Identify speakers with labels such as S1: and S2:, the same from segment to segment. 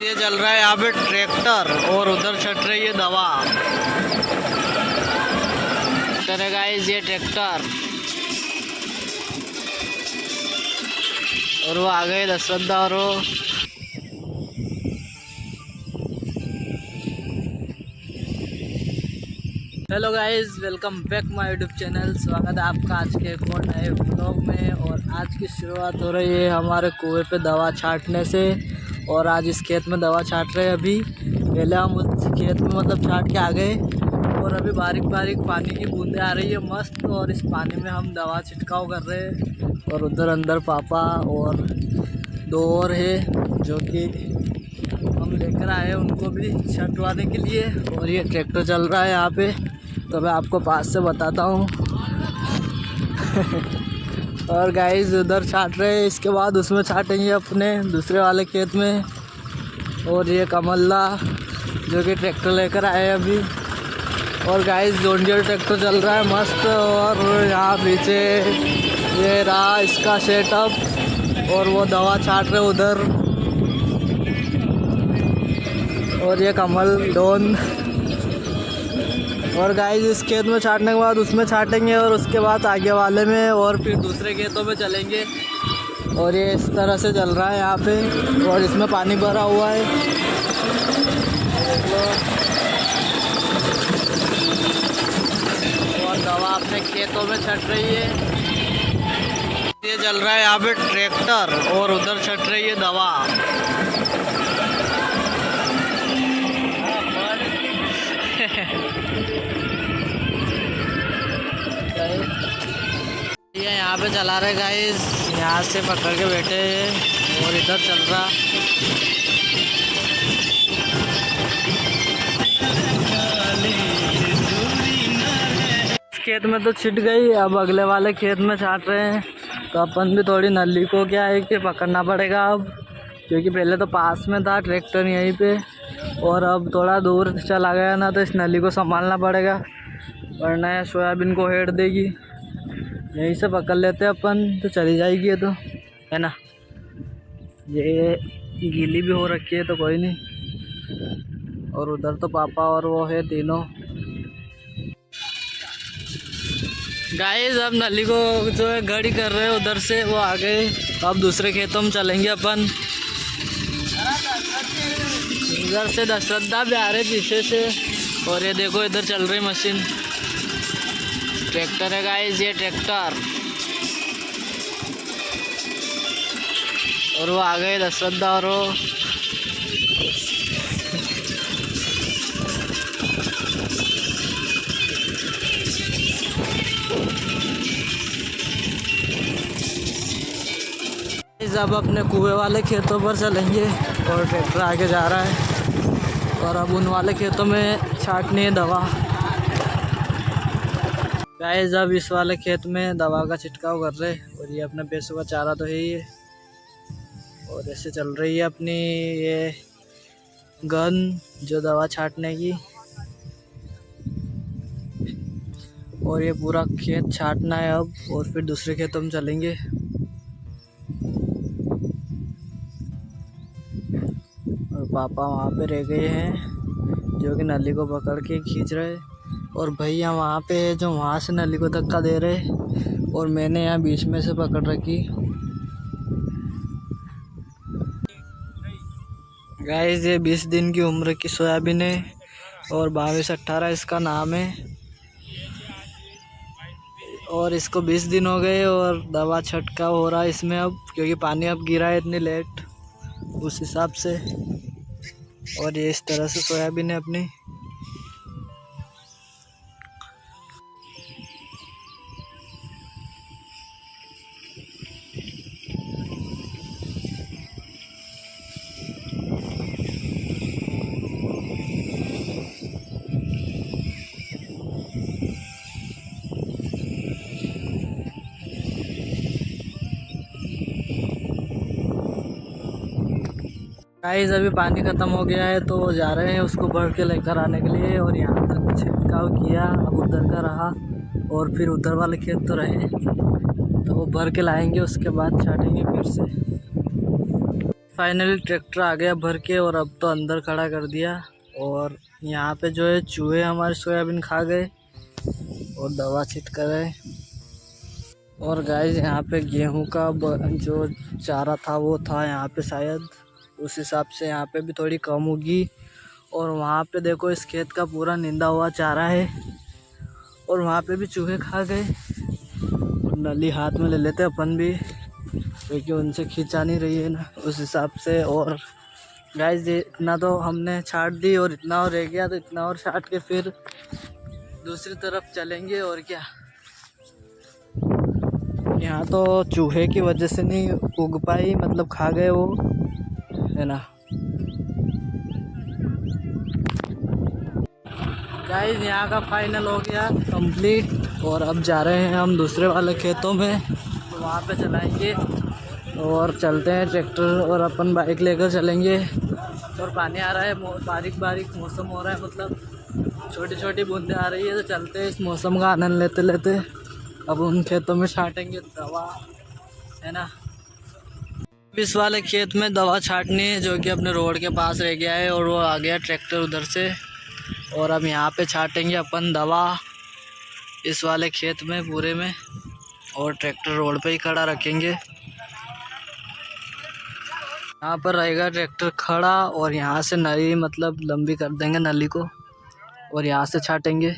S1: ये चल रहा है यहाँ पे ट्रैक्टर और उधर छट रही है दवा। है गाइस ये ट्रैक्टर और वो आ गए दशरदा और वो hello guys, welcome back my YouTube channel. स्वागत है आपका आज के एक और नए ब्लॉग में। और आज की शुरुआत हो रही है हमारे कुएं पे दवा छांटने से। और आज इस खेत में दवा छांट रहे हैं। अभी पहले हम उस खेत में छांट के आ गए और अभी बारीक बारीक पानी की बूंदें आ रही है मस्त। और इस पानी में हम दवा छिड़काव कर रहे हैं। और उधर अंदर पापा और दो और है जो कि हम लेकर आए उनको भी छंटवाने के लिए। और ये ट्रैक्टर चल रहा है यहाँ पे, तो मैं आपको पास से बताता हूँ। और गाइस उधर छाट रहे हैं, इसके बाद उसमें छाटेंगे अपने दूसरे वाले खेत में। और ये कमल्ला जो कि ट्रैक्टर लेकर आए अभी। और गाइस जॉन डीयर ट्रैक्टर चल रहा है मस्त। और यहाँ पीछे ये रहा इसका सेटअप और वो दवा छाट रहे उधर। और ये कमल डोन। और गाइस इस खेत में छाटने के बाद उसमें छाटेंगे और उसके बाद आगे वाले में और फिर दूसरे खेतों में चलेंगे। और ये इस तरह से चल रहा है यहाँ पे। और इसमें पानी भरा हुआ है, और दवा अपने खेतों में छट रही है। ये चल रहा है यहाँ पे ट्रैक्टर और उधर छट रही है दवा। ये यहाँ पे चला रहे गाइस, यहाँ से पकड़ के बैठे हैं और इधर चल रहा। इस खेत में तो छिट गई, अब अगले वाले खेत में छाट रहे हैं। तो अपन भी थोड़ी नली को क्या है कि पकड़ना पड़ेगा अब, क्योंकि पहले तो पास में था ट्रैक्टर यहीं पे और अब थोड़ा दूर चला गया ना, तो इस नली को संभालना पड़ेगा वरना सोयाबीन को हेड देगी। यहीं से पकड़ लेते हैं अपन तो चली जाएगी ये तो, है ना। ये गीली भी हो रखी है तो कोई नहीं। और उधर तो पापा और वो है तीनों। गाइस अब नली को जो है गाड़ी कर रहे हैं उधर से, वो आ गए। अब दूसरे खेतों में चलेंगे अपन। इधर से दशरदा भी आ रहे पीछे से। और ये देखो इधर चल रही मशीन, ट्रैक्टर है गाइस ये ट्रैक्टर। और वो आ गए दशरदा और वो। अब अपने कुएं वाले खेतों पर चलेंगे और ट्रैक्टर आगे जा रहा है। और अब उन वाले खेतों में छाटनी है दवा। गाइस अब इस वाले खेत में दवा का छिड़काव कर रहे हैं। और ये अपने भैंसों का चारा तो है ही है। और ऐसे चल रही है अपनी ये गन जो दवा छाटने की। और ये पूरा खेत छाटना है अब, और फिर दूसरे खेतों में चलेंगे। और पापा वहाँ पे रह गए हैं जो कि नली को पकड़ के खींच रहे। और भैया वहाँ पे है जो वहाँ से नली को धक्का दे रहे। और मैंने यहाँ बीच में से पकड़ रखी। गाइस ये 20 दिन की उम्र की सोयाबीन है और 22-18 इसका नाम है। और इसको 20 दिन हो गए और दवा छटकाव हो रहा है इसमें अब, क्योंकि पानी अब गिरा है इतनी लेट उस हिसाब से। और ये इस तरह से सोयाबीन है अपनी। गाइस अभी पानी ख़त्म हो गया है तो जा रहे हैं उसको भर के लेकर आने के लिए। और यहाँ तक छिड़काव किया, अब उधर का रहा और फिर उधर वाले खेत तो रहे, तो वो भर के लाएंगे उसके बाद छाटेंगे फिर से। फाइनली ट्रैक्टर आ गया भर के और अब तो अंदर खड़ा कर दिया। और यहाँ पे जो है चूहे हमारे सोयाबीन खा गए और दवा छिटक रहे। और गाइस यहाँ पे गेहूं का जो चारा था वो था यहाँ पे, शायद उस हिसाब से यहाँ पे भी थोड़ी कम होगी। और वहाँ पे देखो इस खेत का पूरा निंदा हुआ चारा है और वहाँ पे भी चूहे खा गए। और नली हाथ में ले लेते अपन भी, क्योंकि उनसे खींचा नहीं रही है ना उस हिसाब से। और गाइस इतना तो हमने छाट दी और इतना और रह गया, तो इतना और छाट के फिर दूसरी तरफ चलेंगे। और क्या, यहाँ तो चूहे की वजह से नहीं उग पाई, मतलब खा गए वो, है ना। गाइस यहाँ का फाइनल हो गया कंप्लीट और अब जा रहे हैं हम दूसरे वाले खेतों में, तो वहाँ पे चलाएंगे। और चलते हैं ट्रैक्टर और अपन बाइक लेकर चलेंगे। और पानी आ रहा है, बारीक बारीक मौसम हो रहा है, मतलब छोटी छोटी बूंदें आ रही है। तो चलते हैं इस मौसम का आनंद लेते लेते अब उन खेतों में छाटेंगे दवा, है ना। इस वाले खेत में दवा छाटनी है जो कि अपने रोड के पास रह गया है और वो आ गया ट्रैक्टर उधर से। और अब यहाँ पे छाटेंगे अपन दवा इस वाले खेत में पूरे में, और ट्रैक्टर रोड पे ही खड़ा रखेंगे। यहाँ पर रहेगा ट्रैक्टर खड़ा और यहाँ से नली मतलब लंबी कर देंगे नली को और यहाँ से छाटेंगे।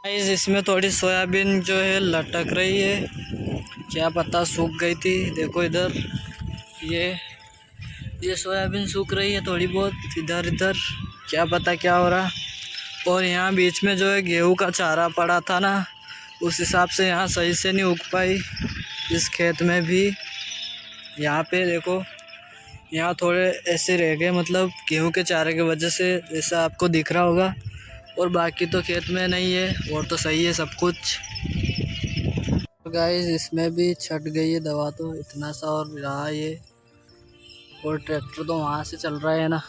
S1: इसमें थोड़ी सोयाबीन जो है लटक रही है, क्या पता सूख गई थी। देखो इधर ये सोयाबीन सूख रही है थोड़ी बहुत इधर इधर, क्या पता क्या हो रहा। और यहाँ बीच में जो है गेहूं का चारा पड़ा था ना, उस हिसाब से यहाँ सही से नहीं उग पाई इस खेत में भी। यहाँ पे देखो यहाँ थोड़े ऐसे रह गए, मतलब गेहूं के चारे की वजह से, जैसा आपको दिख रहा होगा। और बाकी तो खेत में नहीं है और तो सही है सब कुछ। तो गाइस इसमें भी छट गई है दवा, तो इतना सा और रहा ये। और ट्रैक्टर तो वहाँ से चल रहा है ना।